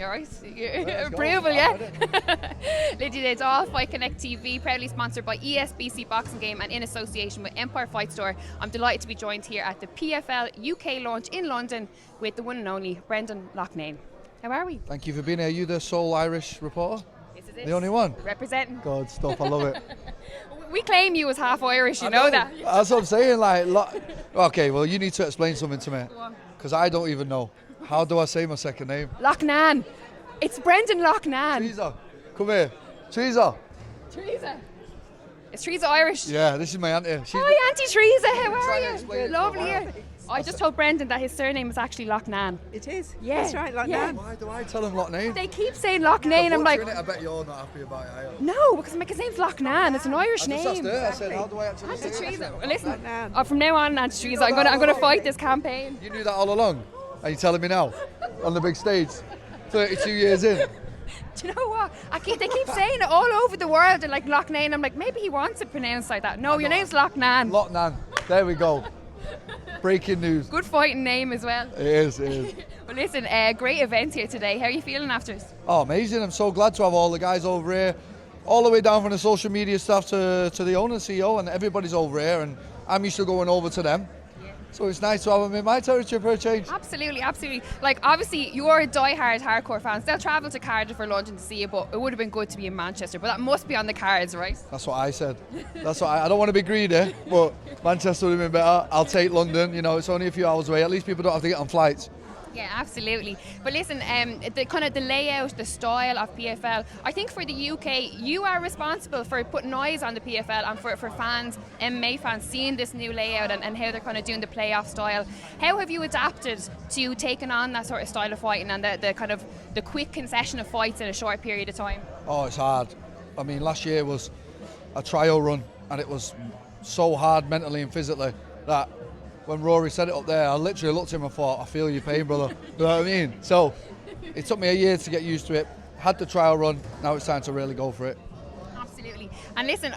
You're right. Approval, yeah. Lydia, it's all Fight Connect TV, proudly sponsored by ESBC Boxing Game and in association with Empire Fight Store. I'm delighted to be joined here at the PFL UK launch in London with the one and only Brendan LOUGHNANE. How are we? Thank you for being here. Are you the sole Irish reporter? This is it. The only one? Representing. Good stuff, I love it. We claim you as half Irish, you know that. That's what I'm saying. Okay, well, you need to explain something to me. Because I don't even know. How do I say my second name? LOUGHNANE. It's Brendan LOUGHNANE. Teresa, come here. Teresa. Teresa. Is Teresa Irish? Yeah, this is my auntie. Hi, Auntie Teresa. How are trying to explain you? it Lovely to her. here. I just told Brendan that his surname is actually LOUGHNANE. It is. Yeah. That's right, LOUGHNANE. Yeah. Why do I tell him LOUGHNANE? They keep saying LOUGHNANE. I'm like, I bet you're not happy about it, are you? no, because his name's LOUGHNANE. It's an Irish I just asked name. her. I said, how do I actually Auntie say it? Teresa. Well, listen, LOUGHNANE. from now on, Auntie Teresa, I'm gonna fight this campaign. You knew that all along? Are you telling me now? On the big stage? 32 years in? Do you know what? They keep saying it all over the world. They're like LOUGHNANE. I'm like, maybe he wants it pronounced like that. No, your name's LOUGHNANE. LOUGHNANE. There we go. Breaking news. Good fighting name as well. It is. Well, listen, great event here today. How are you feeling after it? Oh, amazing. I'm so glad to have all the guys over here, all the way down from the social media staff to the owner, CEO, and everybody's over here, and I'm used to going over to them. So it's nice to have them in my territory for a change. Absolutely, absolutely. Like, obviously, you're die-hard hardcore fans. They'll travel to Cardiff or London to see you, but it would have been good to be in Manchester. But that must be on the cards, right? That's what I said. That's what I don't want to be greedy, but Manchester would have been better. I'll take London. You know, it's only a few hours away. At least people don't have to get on flights. Yeah, absolutely. But listen, the kind of the layout, the style of PFL, I think for the UK, you are responsible for putting eyes on the PFL and for fans, MMA fans, seeing this new layout and how they're kind of doing the playoff style. How have you adapted to taking on that sort of style of fighting and the kind of the quick concession of fights in a short period of time? Oh, it's hard. I mean, last year was a trial run, and it was so hard mentally and physically that when Rory set it up there, I literally looked at him and thought, I feel your pain, brother. You know what I mean? So it took me a year to get used to it. Had the trial run, now it's time to really go for it. Absolutely. And listen,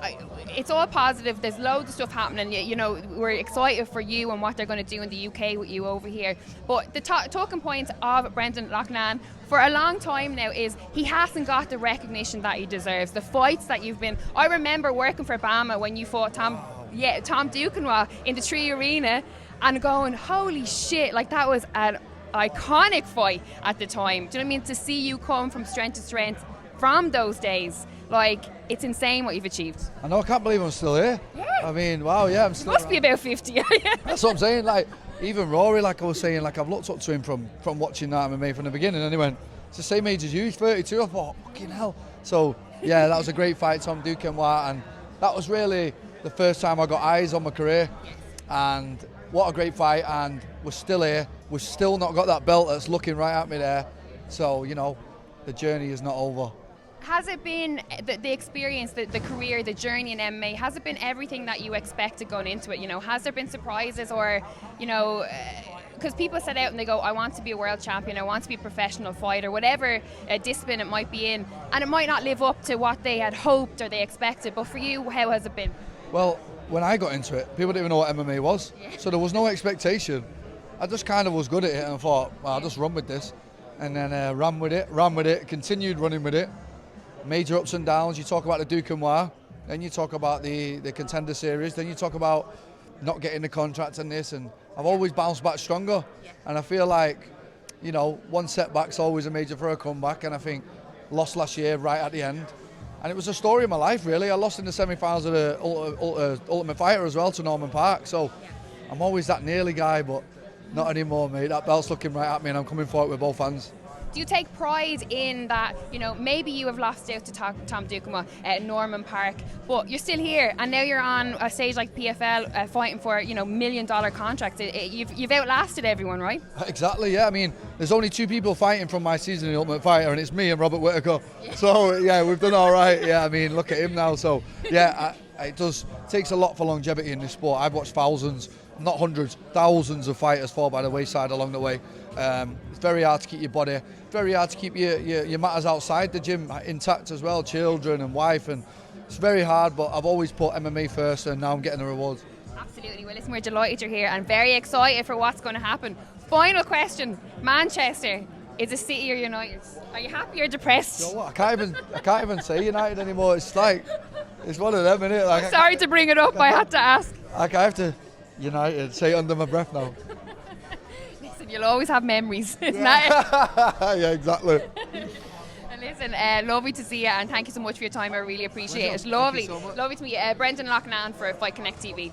it's all positive. There's loads of stuff happening. You know, we're excited for you and what they're going to do in the UK with you over here. But the talking point of Brendan LOUGHNANE for a long time now is he hasn't got the recognition that he deserves. The fights that you've been... I remember working for Bama when you fought Tom Duquesnoy in the Tree Arena and going, holy shit, like that was an iconic fight at the time. Do you know what I mean? To see you come from strength to strength from those days, like, it's insane what you've achieved. I know, I can't believe I'm still here. Yeah. I mean, wow, yeah, I'm still... You must be about 50, yeah. That's what I'm saying. Like, even Rory, like I was saying, like I've looked up to him from watching that MMA from the beginning, and he went, it's the same age as you, he's 32. I thought, fucking hell. So, yeah, that was a great fight, Tom Duquesnoy, and that was really the first time I got eyes on my career. And what a great fight, and we're still here. We've still not got that belt that's looking right at me there. So, you know, the journey is not over. Has it been the experience, the career, the journey in MMA, has it been everything that you expected going into it? You know, has there been surprises or, you know, because people set out and they go, I want to be a world champion, I want to be a professional fighter, whatever discipline it might be in, and it might not live up to what they had hoped or they expected. But for you, how has it been? Well, when I got into it, people didn't even know what MMA was. Yeah. So there was no expectation. I just kind of was good at it and thought, well, I'll just run with this. And then ran with it, continued running with it. Major ups and downs. You talk about the Duquesnoy, then you talk about the Contender Series, then you talk about not getting the contract and this, and I've always bounced back stronger. Yeah. And I feel like, you know, one setback's always a major for a comeback, and I think lost last year right at the end. And it was a story of my life, really. I lost in the semi-finals of the Ultimate Fighter as well to Norman Park. So I'm always that nearly guy, but not anymore, mate. That belt's looking right at me and I'm coming for it with both hands. Do you take pride in that, you know, maybe you have lost out to Tom Duquesnoy at Norman Park, but you're still here and now you're on a stage like PFL fighting for, you know, $1 million contracts. You've outlasted everyone, right? Exactly, yeah. I mean, there's only two people fighting from my season in the Ultimate Fighter, and it's me and Robert Whittaker. Yeah. So, yeah, we've done all right. Yeah, I mean, look at him now. So, yeah, it takes a lot for longevity in this sport. I've watched thousands, not hundreds, thousands of fighters fall by the wayside along the way. It's very hard to keep your body, very hard to keep your matters outside the gym intact as well, children and wife, and it's very hard, but I've always put MMA first and now I'm getting the rewards. Absolutely. Well, listen, we're delighted you're here and very excited for what's going to happen. Final question, Manchester, Is it City or United? Are you happy or depressed? You know what? I can't even say United anymore. It's like, it's one of them, innit? Like, Sorry to bring it up, I had to ask. Like, I have to United say it under my breath now. Listen, you'll always have memories, isn't that it? Yeah, exactly. Listen, lovely to see you, and thank you so much for your time. I really appreciate it. Pleasure. Lovely, Thank you so much. lovely to meet you. Brendan Loughnane for Fight Connect TV.